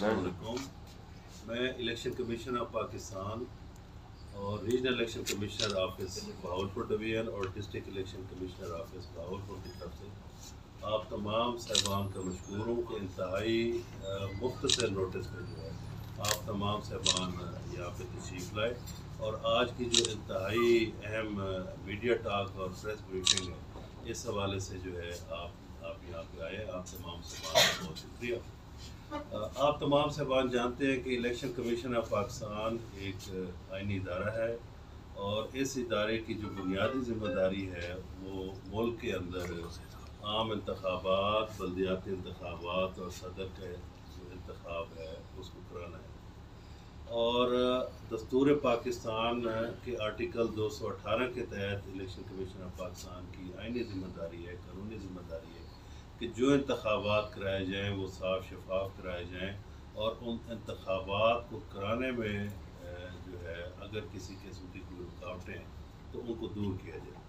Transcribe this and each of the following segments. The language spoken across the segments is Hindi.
अस्सलामुअलैकुम। मैं इलेक्शन कमीशन ऑफ पाकिस्तान और regional election commissioner office Bahawalpur division और district election commissioner office Bahawalpur की तरफ से आप तमाम साहबान का मशकूर हूँ कि इंतहाई मुख्तसर नोटिस पर जो है आप तमाम साहबान यहाँ पे तशरीफ़ लाए और आज की जो इंतहाई अहम मीडिया टॉक और प्रेस ब्रीफिंग है इस हवाले से जो है आप यहाँ पे आए। आप तमाम साहबान का बहुत शुक्रिया। आप तमाम साहबान जानते हैं कि इलेक्शन कमीशन ऑफ पाकिस्तान एक आइनी इदारा है और इस इदारे की जो बुनियादी ज़िम्मेदारी है वो मुल्क के अंदर आम इंतखाबात, बल्दियाती इंतखाबात और सदर का जो इंतखाब है उसको कराना है। और दस्तूर पाकिस्तान के आर्टिकल 218 के तहत इलेक्शन कमीशन ऑफ पाकिस्तान की आइनी ज़िम्मेदारी है, कानूनी ज़िम्मेदारी है कि जो इंतखाबात कराए जाएँ वो साफ शफाफ कराए जाएँ और उन इंतखाबात को कराने में जो है अगर किसी किस्म की कोई रुकावटें तो उनको दूर किया जाए।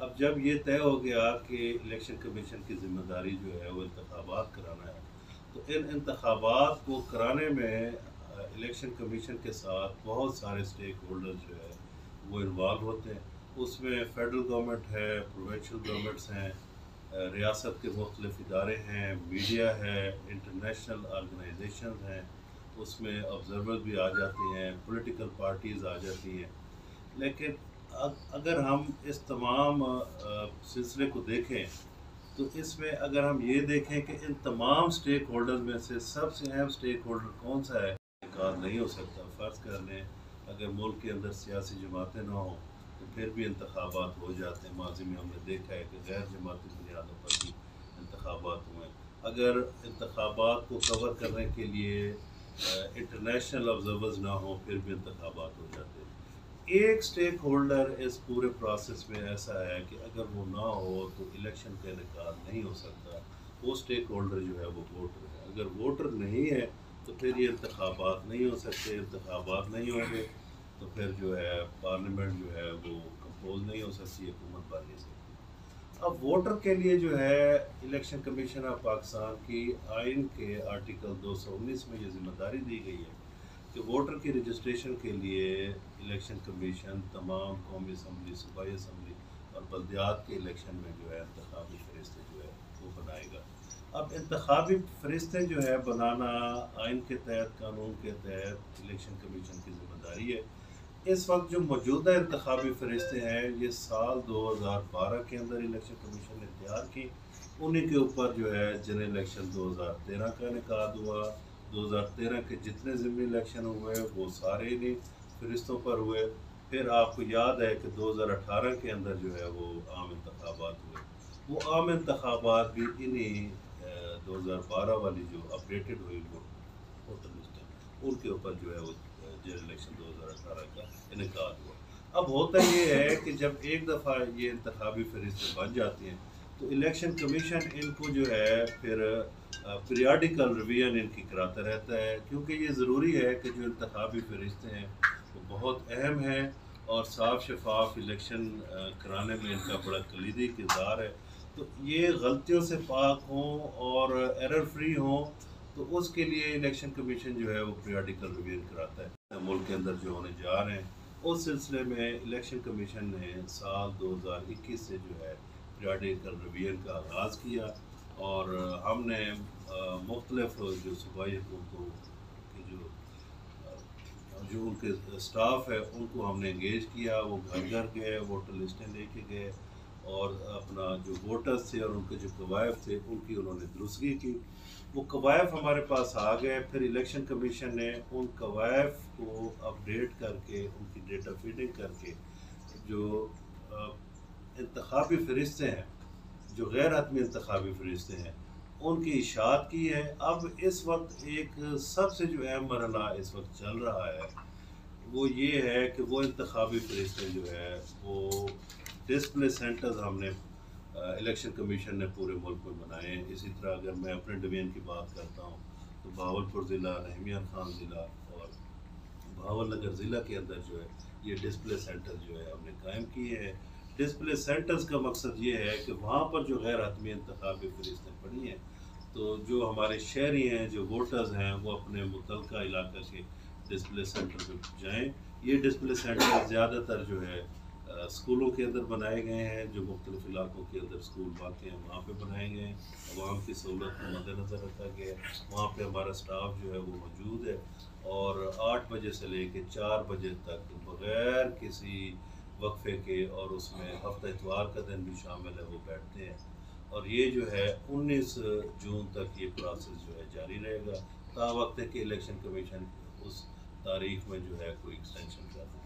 अब जब ये तय हो गया कि इलेक्शन कमीशन की ज़िम्मेदारी जो है वो इंतखाबात कराना है तो इन इंतखाबात को कराने में इलेक्शन कमीशन के साथ बहुत सारे स्टेक होल्डर्स जो है वो इन्वॉल्व होते हैं। उसमें फेडरल गवर्नमेंट है, प्रोविंशियल गवर्नमेंट्स हैं, रियासत के मुख्तलिफ इदारे हैं, मीडिया है, इंटरनेशनल ऑर्गेनाइजेशन हैं, उसमें ऑब्जर्वर भी आ जाते हैं, पॉलिटिकल पार्टीज़ आ जाती हैं। लेकिन अगर हम इस तमाम सिलसिले को देखें तो इसमें अगर हम ये देखें कि इन तमाम स्टेक होल्डर में से सबसे अहम स्टेक होल्डर कौन सा है, इनकार नहीं हो सकता। फ़र्ज़ कर लें अगर मुल्क के अंदर सियासी जमातें ना हों तो फिर भी इंतखाबात हो जाते हैं। माजी में हमने देखा है कि गैर जमाती बुनियादों पर भी इंतखाबात हुए। अगर इंतखाबात को कवर करने के लिए इंटरनेशनल ऑब्जर्वर्स ना हो फिर भी इंतखाबात हो जाते हैं। एक स्टेक होल्डर इस पूरे प्रोसेस में ऐसा है कि अगर वो ना हो तो इलेक्शन का इनेकाद नहीं हो सकता। वो स्टेक होल्डर जो है वो वोटर है। अगर वोटर नहीं है तो फिर ये इंतखाबात नहीं हो सकते। इंतखाबात नहीं होंगे तो फिर जो है पार्लियामेंट जो है वो कंपोज नहीं हो सकती, हुकूमत बन नहीं सकती। अब वोटर के लिए जो है इलेक्शन कमीशन ऑफ पाकिस्तान की आइन के आर्टिकल 219 में ये ज़िम्मेदारी दी गई है कि वोटर की रजिस्ट्रेशन के लिए इलेक्शन कमीशन तमाम कौमी असम्बली, सूबाई असम्बली और बल्दियात के इलेक्शन में जो है इंतखाबी फरिश्ते जो है वो बनाएगा। अब इंतखाबी फरिश्ते जो है बनाना आइन के तहत, कानून के तहत इलेक्शन कमीशन की ज़िम्मेदारी है। इस वक्त जो मौजूदा इंतखाबी फरिश्ते हैं ये साल 2012 के अंदर इलेक्शन कमीशन ने तैयार की। उन्हीं के ऊपर जो है जनरल इलेक्शन 2013 का इनेकाद हुआ। 2013 के जितने ज़िमनी इलेक्शन हुए वो सारे इन्हीं फरिश्तों पर हुए। फिर आपको याद है कि 2018 के अंदर जो है वो आम इंतखाबात हुए। वो आम इंतखाबात भी इन्हीं 2012 वाली जो अपडेटेड हुई वोटर लिस्ट उनके ऊपर जो है वो जनरल इलेक्शन 2018 का इनेकाद हुआ। अब होता ये है कि जब एक दफ़ा ये इंतखाबी फरिश्ते बन जाते हैं तो इलेक्शन कमीशन इनको जो है फिर पीरियाडिकल रिवीजन इनकी कराता रहता है, क्योंकि ये ज़रूरी है कि जो इंतखाबी फरिश्ते हैं वो बहुत अहम हैं और साफ शफाफ इलेक्शन कराने में इनका बड़ा कलीदी किरदार है। तो ये गलतियों से पाक हों और एरर फ्री हों तो उसके लिए इलेक्शन कमीशन जो है वो पीरियाडिकल रिवीजन कराता है। मुल्क के अंदर जो होने जा रहे हैं उस सिलसिले में इलेक्शन कमीशन ने साल 2021 से जो है पीरियाडिकल रिवीजन का आगाज़ किया और हमने मुख्तलिफ जो सूबाई हुकूमतों के जो उनके स्टाफ है उनको हमने इंगेज किया। वो घर घर गए, वोटर लिस्टें लेके गए और अपना जो वोटर्स थे और उनके जो कवायद थे उनकी उन्होंने दुरुस्तगी की। वो कवायद हमारे पास आ गए। फिर इलेक्शन कमीशन ने उन कवायद को अपडेट करके उनकी डेटा फीडिंग करके जो इंतखाबी फरिश्ते हैं, जो गैर हतमी इंतखाबी फरिश्ते हैं, उनकी इशाअत की है। अब इस वक्त एक सबसे जो अहम मरहला इस वक्त चल रहा है वो ये है कि वो इंतखाबी फरिश्ते जो है वो डिस्प्ले सेंटर्स हमने इलेक्शन कमीशन ने पूरे मुल्क में बनाए हैं। इसी तरह अगर मैं अपने डिवीज़न की बात करता हूँ तो बहावलपुर ज़िला, रहमियान खान ज़िला और बहावल नगर ज़िला के अंदर जो है ये डिस्प्ले सेंटर जो है हमने कायम किए हैं। डिस्प्ले सेंटर्स का मकसद ये है कि वहाँ पर जो गैर हतमी इंतखाबी फरिश्तें पड़ी हैं तो जो हमारे शहरी हैं, जो वोटर्स हैं, वो अपने मुतलका इलाका के डिस्प्ले सेंटर पे जाएं। ये डिस्प्ले सेंटर ज़्यादातर जो है स्कूलों के अंदर बनाए गए हैं, जो मुख्तलिफ इलाकों के अंदर स्कूल वाक़ हैं वहाँ पे बनाए गए हैं। अवाम की सहूलत को मद्देनज़र रखा गया है। वहाँ पे हमारा स्टाफ जो है वो मौजूद है और 8 बजे से लेकर 4 बजे तक बग़ैर किसी वक्फे के, और उसमें हफ्ता इतवार का दिन भी शामिल है, वो बैठते हैं। और ये जो है 19 जून तक ये प्रोसेस जो है जारी रहेगा, ता वक्त है कि इलेक्शन कमीशन उस तारीख में जो है कोई एक्सटेंशन कर दे।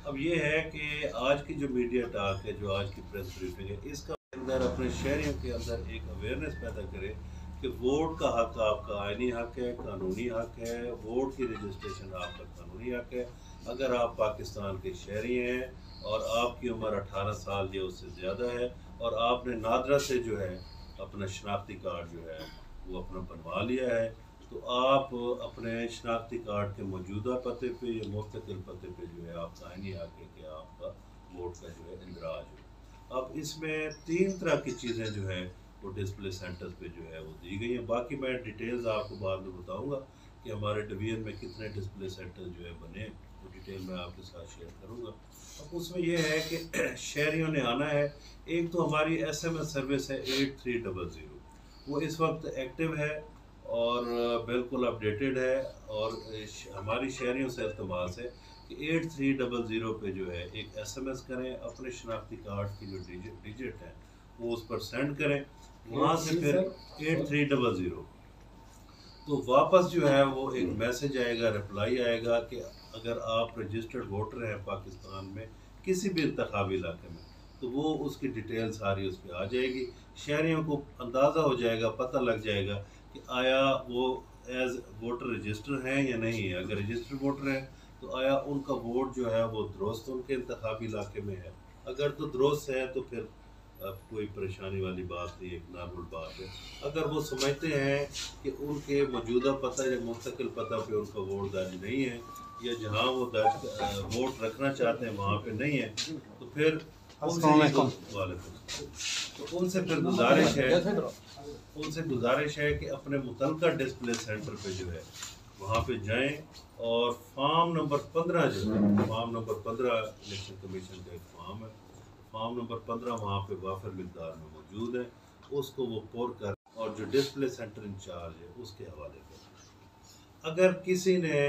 अब ये है कि आज की जो मीडिया टॉक है, जो आज की प्रेस ब्रीफिंग है, इसका अंदर अपने शहरियों के अंदर एक अवेयरनेस पैदा करे कि वोट का हक आपका आइनी हक है, कानूनी हक है, वोट की रजिस्ट्रेशन आपका कानूनी हक है। अगर आप पाकिस्तान के शहरी हैं और आपकी उम्र 18 साल या उससे ज़्यादा है और आपने नादरा से जो है अपना शनाख्ती कार्ड जो है वो अपना बनवा लिया है, तो आप अपने शनाख्ती कार्ड के मौजूदा पते पे या मुस्तकिल पते पे जो है आपका आइनी हक है कि आपका वोट का जो है इंदराज हो। अब इसमें 3 तरह की चीज़ें जो है वो डिस्प्ले सेंटर्स पे जो है वो दी गई हैं। बाकी मैं डिटेल्स आपको बाद में बताऊंगा कि हमारे डिवीज़न में कितने डिस्प्ले सेंटर जो है बने, वो डिटेल मैं आपके साथ शेयर करूंगा। अब उसमें यह है कि शहरियों ने आना है। एक तो हमारी SMS सर्विस है 8300, वो इस वक्त एक्टिव है और बिल्कुल अपडेटेड है, और हमारी शहरियों से इल्तमास है कि 8300 पे जो है एक SMS करें, अपने शनाख्ती कार्ड की जो डिजिट है वो उस पर सेंड करें। वहाँ से फिर 8300 तो वापस जो है वो एक मैसेज आएगा, रिप्लाई आएगा कि अगर आप रजिस्टर्ड वोटर हैं पाकिस्तान में किसी भी इंतखाबी इलाके में, तो वो उसकी डिटेल सारी उस पर आ जाएगी। शहरियों को अंदाज़ा हो जाएगा, पता लग जाएगा कि आया वो एज वोटर रजिस्टर हैं या नहीं है। अगर रजिस्टर्ड वोटर हैं तो आया उनका वोट जो है वो दुरुस्त उनके इंतखाबी इलाके में है। अगर तो दुरुस्त है तो फिर अब कोई परेशानी वाली बात नहीं, एक नॉर्मल बात है। अगर वो समझते हैं कि उनके मौजूदा पता या मुस्तकिल पता पे उनका वोट दर्ज नहीं है, या जहाँ वो दर्ज वोट रखना चाहते हैं वहाँ पे नहीं है, तो फिर उनसे फिर गुजारिश है कि अपने मुतलका डिस्प्ले सेंटर पे जो है वहाँ पे जाएं और फॉर्म नंबर 15 जो है, फॉर्म नंबर 15 इलेक्शन कमीशन का एक फॉर्म है, फॉर्म नंबर 15 वहाँ पे वाफिर मिकदार में मौजूद है, उसको वो पुर कर और जो डिस्प्ले सेंटर इंचार्ज है उसके हवाले कर। अगर किसी ने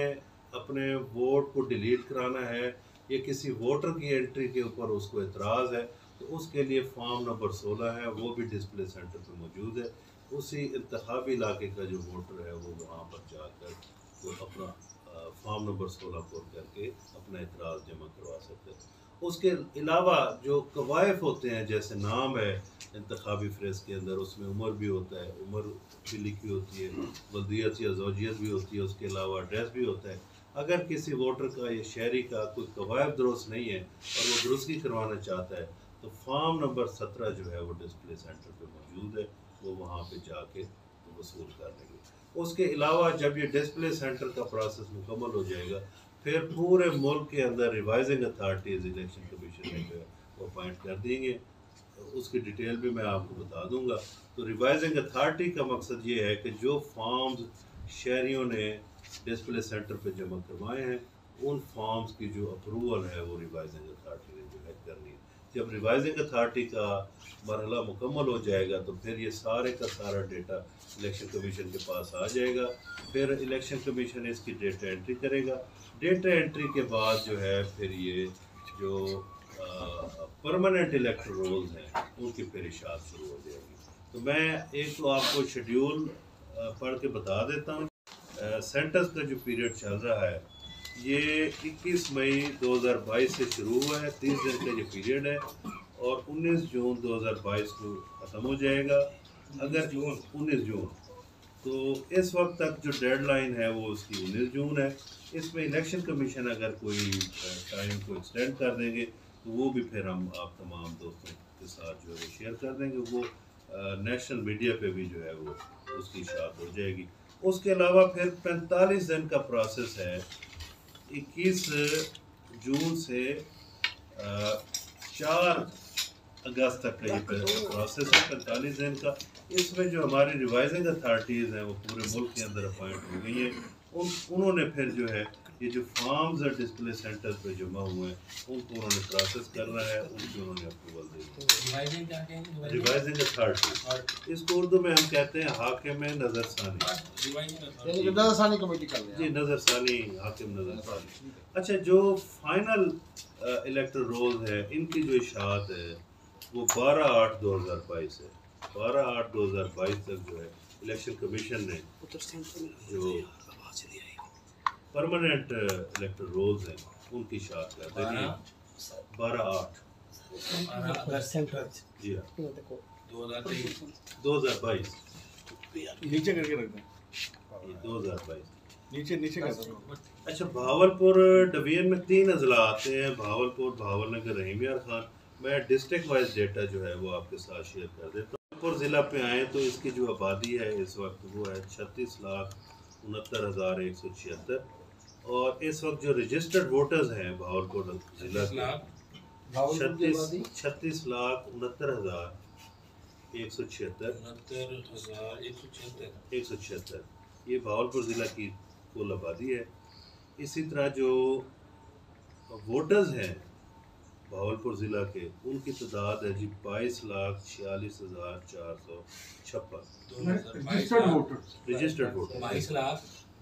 अपने वोट को डिलीट कराना है या किसी वोटर की एंट्री के ऊपर उसको एतराज़ है, तो उसके लिए फॉर्म नंबर 16 है, वो भी डिस्प्ले सेंटर पर मौजूद है। उसी इंतखाबी इलाके का जो वोटर है वो वहाँ पर जाकर वो अपना फॉर्म नंबर 16 पुर करके अपना एतराज़ जमा करवा सकते हैं। उसके अलावा जो कवायफ होते हैं, जैसे नाम है इंतखाबी फ्रेस के अंदर, उसमें उम्र भी होता है, उम्र भी लिखी होती है, वल्दियत या ज़ौजियत भी होती है, उसके अलावा एड्रेस भी होता है। अगर किसी वोटर का या शहरी का कोई कवायफ दुरुस्त नहीं है और वो दुरुस्ती करवाना चाहता है, तो फॉर्म नंबर 17 जो है वो डिस्प्ले सेंटर पे मौजूद है, वो वहाँ पे जाके वसूल कर लेंगे। उसके अलावा जब ये डिस्प्ले सेंटर का प्रोसेस मुकम्मल हो जाएगा, फिर पूरे मुल्क के अंदर रिवाइजिंग अथॉरिटीज़ इलेक्शन कमीशन में जो है वो अपॉइंट कर देंगे। उसकी डिटेल भी मैं आपको बता दूंगा। तो रिवाइजिंग अथॉरिटी का मकसद ये है कि जो फॉर्म्स शहरियों ने डिस्प्ले सेंटर पे जमा करवाए हैं, उन फॉर्म्स की जो अप्रूवल है वो रिवाइजिंग अथॉरिटी ने जो है करनी है। जब रिवाइजिंग अथॉरिटी का मरहला मुकम्मल हो जाएगा तो फिर ये सारे का सारा डेटा इलेक्शन कमीशन के पास आ जाएगा। फिर इलेक्शन कमीशन इसकी डेटा एंट्री करेगा। डेटा एंट्री के बाद जो है फिर ये जो परमानेंट इलेक्टर रोल्स हैं उनकी फिर इशात शुरू हो जाएगी। तो मैं एक तो आपको शेड्यूल पढ़ के बता देता हूँ। सेंटर्स का जो पीरियड चल रहा है ये 21 मई 2022 से शुरू हुआ है, 30 दिन का ये पीरियड है और 19 जून 2022 को ख़त्म हो जाएगा। अगर 19 जून, तो इस वक्त तक जो डेडलाइन है वो उसकी 19 जून है। इसमें इलेक्शन कमीशन अगर कोई टाइम को एक्सटेंड कर देंगे तो वो भी फिर हम आप तमाम दोस्तों के साथ जो है शेयर कर देंगे। वो नेशनल मीडिया पे भी जो है वो उसकी इशाअत हो जाएगी। उसके अलावा फिर 45 दिन का प्रोसेस है। 21 जून से 4 अगस्त तक का ये प्रोसेस है 45 दिन का। इसमें जो हमारी रिवाइजिंग अथॉरिटीज़ हैं वो पूरे मुल्क के अंदर अपॉइंट हो गई हैं। उन्होंने फिर जो है ये जो फार्म्स और डिस्प्ले सेंटर पे जमा हुए हैं उनको उन्होंने प्रोसेस करना है, उनकी उन्होंने अप्रूवल दी है। रिवाइजिंग अथॉरिटी इसको उर्दू में हम कहते हैं हाकिम नज़रसानी। नज़रसानी कमेटी कर जी, नज़रसानी, हाकिम नज़रसानी। अच्छा, जो फाइनल इलेक्टोरल रोल्स है इनकी जो इशाअत है वो 12/8/2022 है। 12/8/2022 तक जो है इलेक्शन कमीशन ने जो परमानेंट इलेक्टोरल रोल्स हैं उनकी इशाअत कर देनी है। 12/8 जी हाँ 2022 नीचे करके रख दें, 2022 नीचे नीचे कर दो। अच्छा, भावलपुर डिवीजन में 3 अजला आते हैं, भावलपुर, भावलनगर, रहीम यार खान। मैं डिस्ट्रिक्ट वाइज डेटा जो है वो आपके साथ शेयर कर देता हूँ। भावलपुर ज़िला पे आए तो इसकी जो आबादी है इस वक्त वो है 36,69,176 और इस वक्त जो रजिस्टर्ड वोटर्स हैं भावलपुर ज़िला के 36,69,176 ये भावलपुर ज़िला की कुल आबादी है। इसी तरह जो वोटर्स हैं भावलपुर ज़िला के उनकी तादाद है जी 22,46,456 रजिस्टर्ड वोटर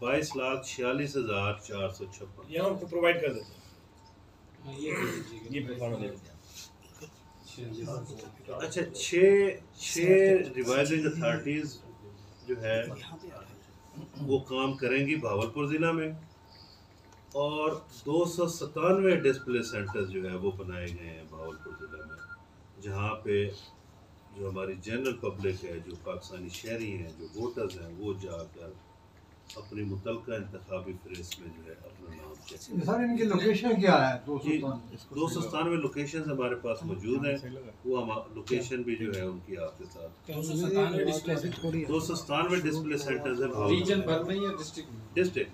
22,46,456 ये आपको प्रोवाइड कर देते हैं। अच्छा, छः रिवाइजिंग अथॉरिटीज़ जो है वो काम करेंगी भावलपुर ज़िला में और 297 डिस्प्ले सेंटर्स जो है वो बनाए गए हैं भावलपुर ज़िला में, जहाँ पे जो हमारी जनरल पब्लिक है, जो पाकिस्तानी शहरी हैं, जो वोटर्स हैं, वो जाकर अपनी मुतलका इंतखाबी फहरिस्त में जो है अपना नाम चेक। सर इनकी लोकेशन क्या है? 297 लोकेशन हमारे पास मौजूद हैं, वो हम लोकेशन भी जो है उनकी आपके साथ 297 डिस्प्ले सेंटर्स हैं रीजन भर में या डिस्ट्रिक्ट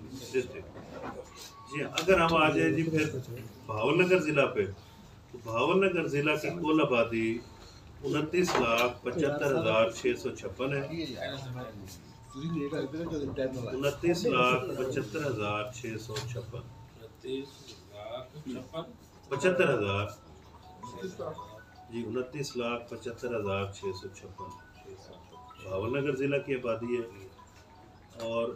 जी। अगर हम आ जाए जी फिर भावलनगर ज़िला पे, तो भावलनगर ज़िला की कुल आबादी 29,75,656 है। 29,75,656 75,000 जी 29,75,656 भावलनगर ज़िला की आबादी है। और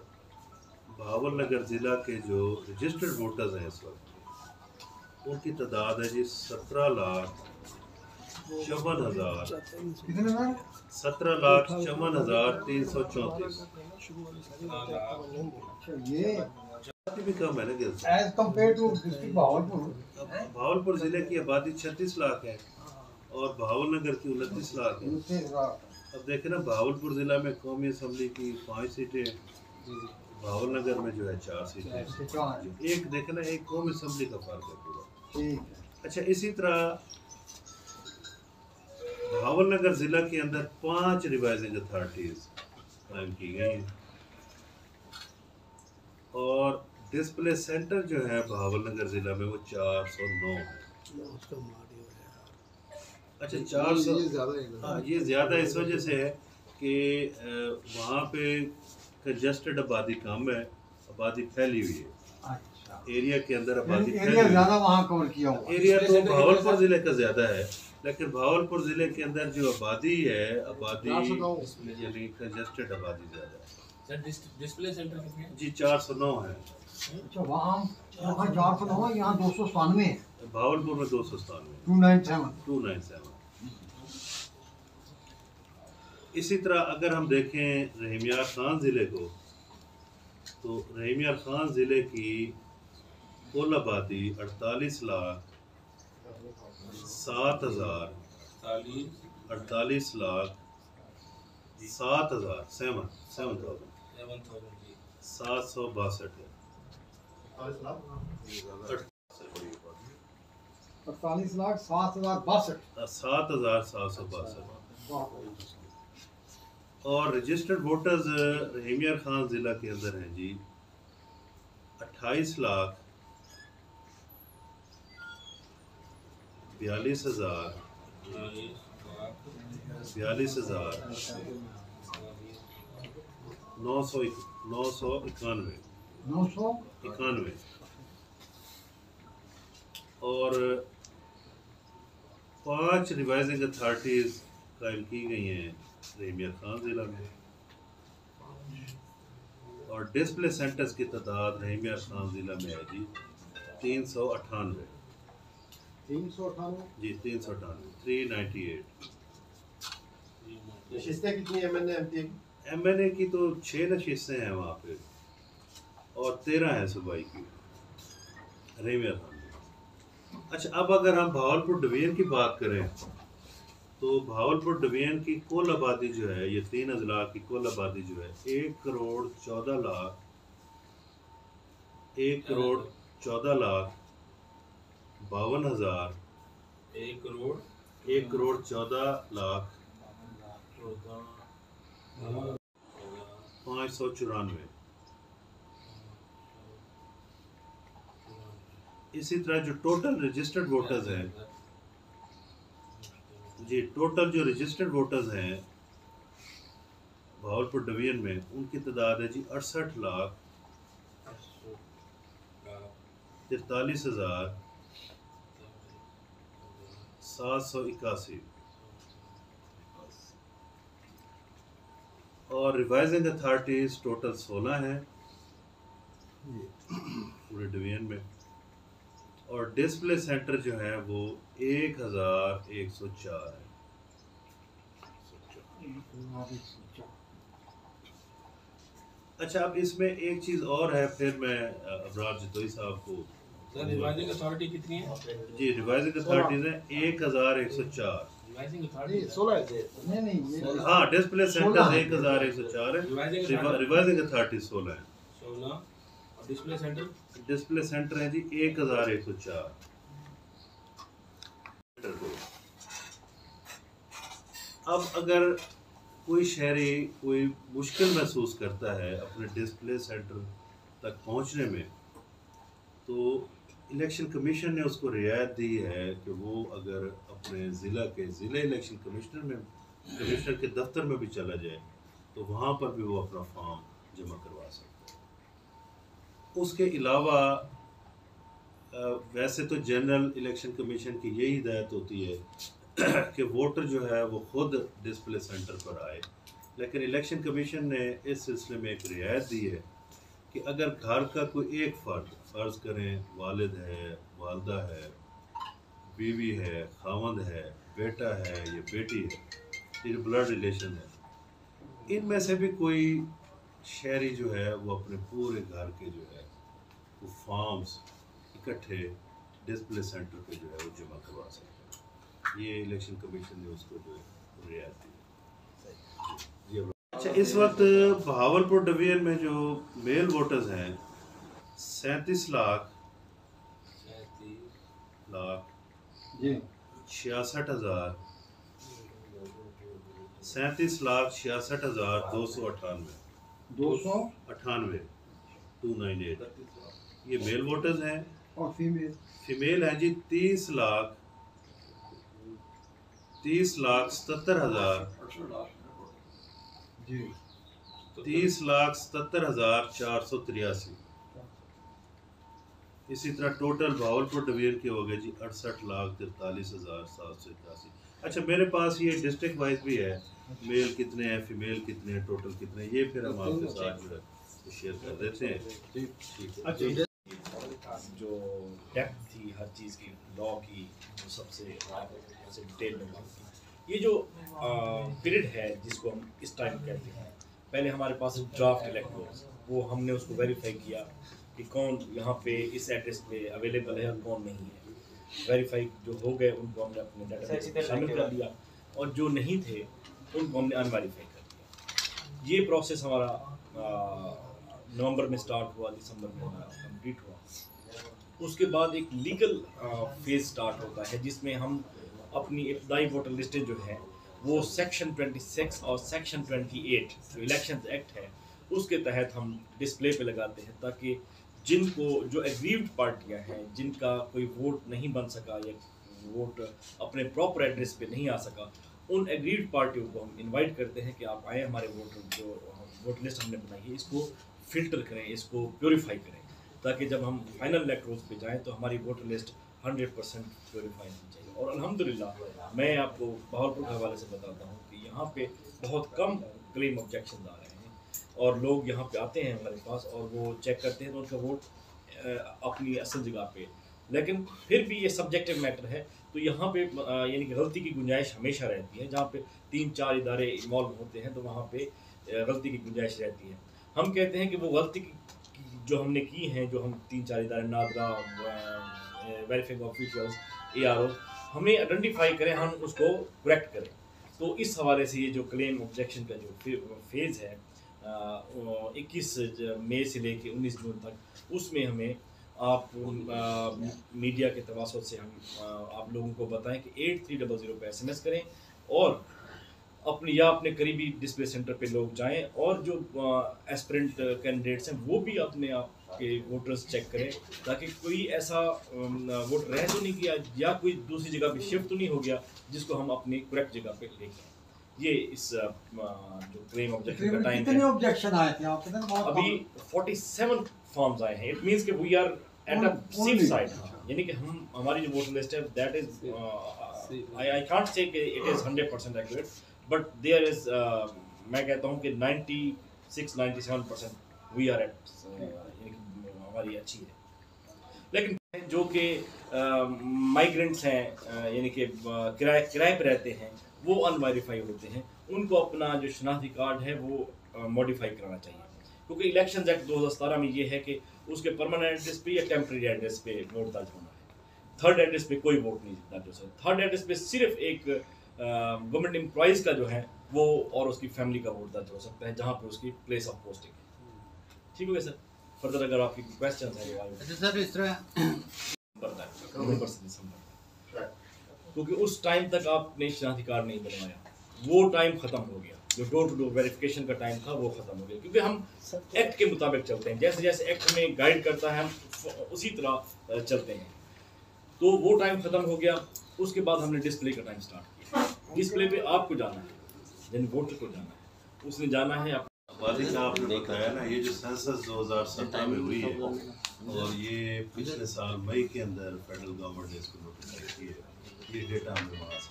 भावलनगर ज़िला के जो रजिस्टर्ड वोटर्स हैं इस वक्त उनकी तादाद है जी 17,54,334 ये भी कम है ना कि as compare to district Bahawalpur. Bahawalpur ज़िले की आबादी 36 लाख है और भावलनगर की 29 लाख है। अब देखें ना, भावलपुर ज़िला में कौमी असम्बली की 5 सीटें, भावलनगर में जो है 4 सीटें। एक देखें ना, एक कौमी असम्बली का फर्क है पूरा। अच्छा, इसी तरह भावलनगर ज़िला के अंदर 5 रिवाइजिंग अथॉरिटीज़ कायम की गई हैं और डिस्प्ले सेंटर जो है भावलनगर ज़िला में वो 409 है। अच्छा, 400 हाँ, ये ज़्यादा इस वजह से है कि वहाँ पे कंजस्टेड आबादी कम है, आबादी फैली हुई है। अच्छा, एरिया के अंदर आबादी एरिया ज़्यादा वहाँ कवर किया हुआ। एरिया तो भावलपुर ज़िले का ज़्यादा है, लेकिन भावलपुर ज़िले के अंदर जो आबादी है, आबादी यानी कंजस्टेड आबादी ज़्यादा है। डिस्प्ले सेंटर कितने जी 409 है। अच्छा, वहाँ 409 है, यहाँ 297 है। भावलपुर में 297 297। इसी तरह अगर हम देखें रहीम यार खान ज़िले को, तो रहीम यार खान ज़िले की कुल आबादी 48,07,000 7,762 है। 48,07,062। और रजिस्टर्ड वोटर्स रहीम यार खान ज़िला के अंदर हैं जी 28,42,000 42,000 991 और 5 रिवाइजिंग अथॉरिटीज़ कायम की गई हैं रहीमिया खान ज़िला में, और डिस्प्ले सेंटर्स की तादाद रहीमिया खान ज़िला में है जी 398 जी 398 नशिस्तें कितनी MNA MPA की? MNA की तो 6 नशिस्तें हैं वहाँ पे और 13 हैं सूबाई की रहीमिया खान। अच्छा, अब अगर हम भावलपुर डिवीजन की बात करें तो भावलपुर डिवीजन की कुल आबादी जो है, ये 3 अजला की कुल आबादी जो है 1,14,52,000 1,14,594। इसी तरह जो टोटल रजिस्टर्ड वोटर्स हैं जी, टोटल जो रजिस्टर्ड वोटर्स हैं भावलपुर डिवीजन में, उनकी तादाद है जी 68,43,781 और रिवाइजिंग अथॉरिटीज़ टोटल 16 हैं पूरे डिवीजन में, और डिस्प्ले सेंटर जो है वो 1,104 है। अच्छा, अब इसमें एक चीज़ और है, फिर मैं अबरार जतोई साहब को रिवाइजिंग अथॉरिटी कितनी है जी, रिवाइजिंग अथॉरिटीज़ हैं 1,104। रिवाइजिंग अथॉरिटी 16 है। नहीं हाँ, डिस्प्ले सेंटर 1,104 है, रिवाइजिंग अथॉरिटी 16 है। 16 और डिस्प्ले सेंटर है जी 1,104। अब अगर कोई शहरी कोई मुश्किल महसूस करता है अपने डिस्प्ले सेंटर तक पहुंचने में, तो इलेक्शन कमीशन ने उसको रियायत दी है कि वो अगर अपने ज़िला इलेक्शन कमिश्नर के दफ्तर में भी चला जाए तो वहाँ पर भी वो अपना फॉर्म जमा करवा सकता है। उसके अलावा वैसे तो जनरल इलेक्शन कमीशन की यही हिदायत होती है कि वोटर जो है वो खुद डिस्प्ले सेंटर पर आए, लेकिन इलेक्शन कमीशन ने इस सिलसिले में एक रियायत दी है कि अगर घर का कोई एक फ़र्ज़ करें वालिद है, वालदा है, बीवी है, खावंद है, बेटा है या बेटी है, ये ब्लड रिलेशन है, इनमें से भी कोई शहरी जो है वो अपने पूरे घर के जो है वो फॉर्म्स इकट्ठे डिस्प्ले सेंटर पे जो है वो जमा करवा सकते हैं। ये इलेक्शन कमीशन ने उसको जो है रियायत दी। अच्छा, इस वक्त भावलपुर डिवीजन में जो मेल वोटर्स हैं 37,66,298 ये मेल वोटर्स हैं, और फीमेल हैं जी 30,77,483। इसी तरह टोटल भावलपुर डिवीजन के हो गए जी 68,43,781। अच्छा, मेरे पास ये डिस्ट्रिक्ट वाइज भी है, मेल कितने हैं, फीमेल कितने हैं, टोटल कितने हैं, ये फिर हम आपके साथ जो है शेयर कर देते हैं। अच्छा, जो डेप्थ थी हर चीज़ की, लॉ की, वो सबसे डिटेल में बात की। ये जो पीरियड है जिसको हम इस टाइम कहते हैं, पहले हमारे पास ड्राफ्ट इलेक्टोर्स, वो हमने उसको वेरीफाई किया कि कौन यहाँ पे इस एड्रेस पे अवेलेबल है और कौन नहीं है। वेरीफाई जो हो गए उनको हमने अपने डेटाबेस में शामिल कर दिया, और जो नहीं थे उनको हमने अनवेरीफाई कर दिया। ये प्रोसेस हमारा नवंबर में स्टार्ट हुआ, दिसंबर में हमारा कंप्लीट हुआ। उसके बाद एक लीगल फेज स्टार्ट होता है जिसमें हम अपनी इब्तदाई वोटर लिस्टें जो है वो सेक्शन 26 और सेक्शन 28 जो इलेक्शन एक्ट है उसके तहत हम डिस्प्ले पे लगाते हैं, ताकि जिनको जो एग्रीव्ड पार्टियां हैं, जिनका कोई वोट नहीं बन सका या वोट अपने प्रॉपर एड्रेस पे नहीं आ सका, उन एग्रीव्ड पार्टियों को हम इनवाइट करते हैं कि आप आए हमारे वोटर लिस्ट हमने बनाई है इसको फिल्टर करें, इसको प्योरीफाई करें, ताकि जब हम फाइनल इलेक्टोरल्स पे जाएं तो हमारी वोटर लिस्ट 100% प्योरीफाई होनी चाहिए। और अल्हम्दुलिल्लाह मैं आपको बहावलपुर के हवाले से बताता हूँ कि यहाँ पे बहुत कम क्लेम ऑब्जेक्शन आ रहे हैं और लोग यहाँ पे आते हैं हमारे पास और वो चेक करते हैं तो उनका वोट अपनी असल जगह पे, लेकिन फिर भी ये सब्जेक्टिव मैटर है तो यहाँ पे यानी कि गलती की गुंजाइश हमेशा रहती है। जहाँ पे 3-4 इदारे इन्वॉल्व होते हैं तो वहाँ पे गलती की गुंजाइश रहती है। हम कहते हैं कि वो गलती जो हमने की हैं, जो हम 3-4 इदारे नादरा, वेरीफाइंग ऑफिशियल्स, ARO हमें आइडेंटिफाई करें, हम उसको करेक्ट करें। तो इस हवाले से ये जो क्लेम ऑब्जेक्शन का जो फेज़ है 21 मई से लेके 19 जून तक, उसमें हमें आप मीडिया के तवासुत से हम आप लोगों को बताएं कि 8300 पे SMS करें और अपने करीबी डिस्प्ले सेंटर पे लोग जाएं और जो एस्पिरेंट कैंडिडेट्स हैं वो भी अपने आप के वोटर्स चेक करें ताकि कोई ऐसा वोट रह तो नहीं गया या कोई दूसरी जगह पे शिफ्ट तो नहीं हो गया जिसको हम अपनी करेक्ट जगह पे लेके आए। ये इस जो क्लेम ऑब्जेक्शन का टाइम कितने है, ऑब्जेक्शन आए थे आप कितने? अभी 47 फॉर्म्स आए हैं। इट मींस कि we are at a safe side, यानी कि हम हमारी जो वोटर लिस्ट है that is I can't say कि it is 100% accurate, but there is मैं कहता हूं कि 96-97% वी आर एट, यानी कि हमारी अच्छी है। लेकिन जो कि माइग्रेंट्स हैं यानी कि किराए पे रहते हैं वो अनवेरीफाई होते हैं, उनको अपना जो शनाख्ती कार्ड है वो मॉडिफाई कराना चाहिए, क्योंकि इलेक्शन एक्ट 2017 में ये है कि उसके परमानेंट एड्रेस पे या टेम्प्रेरी एड्रेस पे वोट दर्ज होना है। थर्ड एड्रेस पे कोई वोट नहीं दर्ज हो सकता। थर्ड एड्रेस पे सिर्फ एक गवर्नमेंट एम्प्लॉइज का जो है वो और उसकी फैमिली का वोट दर्ज हो सकता है जहाँ पे उसकी प्लेस ऑफ पोस्टिंग है। ठीक हो गया सर? फर्दर अगर आपकी क्वेश्चन है अच्छा सर, इस तरह नवंबर से दिसंबर, क्योंकि उस टाइम तक आपने शनाख्ती कार्ड नहीं बनवाया, वो टाइम खत्म हो गया। जो डोर टू डोर वेरिफिकेशन का टाइम था वो खत्म हो गया, क्योंकि हम एक्ट के मुताबिक चलते हैं, जैसे जैसे एक्ट हमें गाइड करता है हम उसी तरह चलते हैं। तो वो टाइम खत्म हो गया। उसके बाद हमने डिस्प्ले का टाइम स्टार्ट किया। डिस्प्ले पे आपको जाना है, यानी वोटर को जाना है, उसने जाना है। वाली का आपने बताया ना, ये जो सेंसस 2017 में हुई है और ये पिछले साल मई के अंदर फेडरल गवर्नमेंट ने इसको नोटिफाई की है, ये डेटा हमें वहाँ से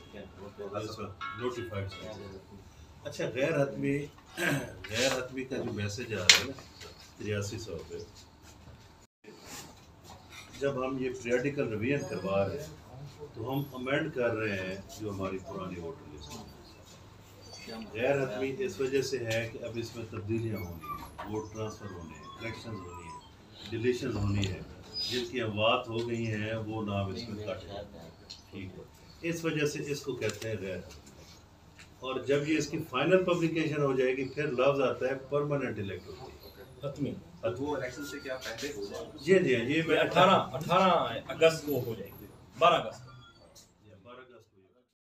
नोटिफाइड। अच्छा, गैर हतमी का जो मैसेज आ रहा है ना 8300 पे, जब हम ये पीरियडिकल रिवीजन करवा रहे हैं तो हम अमेंड कर रहे हैं जो हमारी पुरानी वोटर लिस्ट है। गैर हतमी इस वजह से है कि अब इसमें तब्दीलियाँ होनी है, वोट ट्रांसफ़र होने हैं, इलेक्शन होनी है, डिलीशन होनी है, जिनकी अमवात हो गई हैं वो नाम इसमें कट है। ठीक है, इस वजह से इसको कहते हैं गैर हतमी। और जब ये इसकी फाइनल पब्लिकेशन हो जाएगी फिर लफ्ज़ आता है परमानेंट इलेक्टोरल हतमी। वो इलेक्शन से क्या पहले हो जाएगा? जी जी, ये 18 अगस्त को हो जाएगी, 12 अगस्त।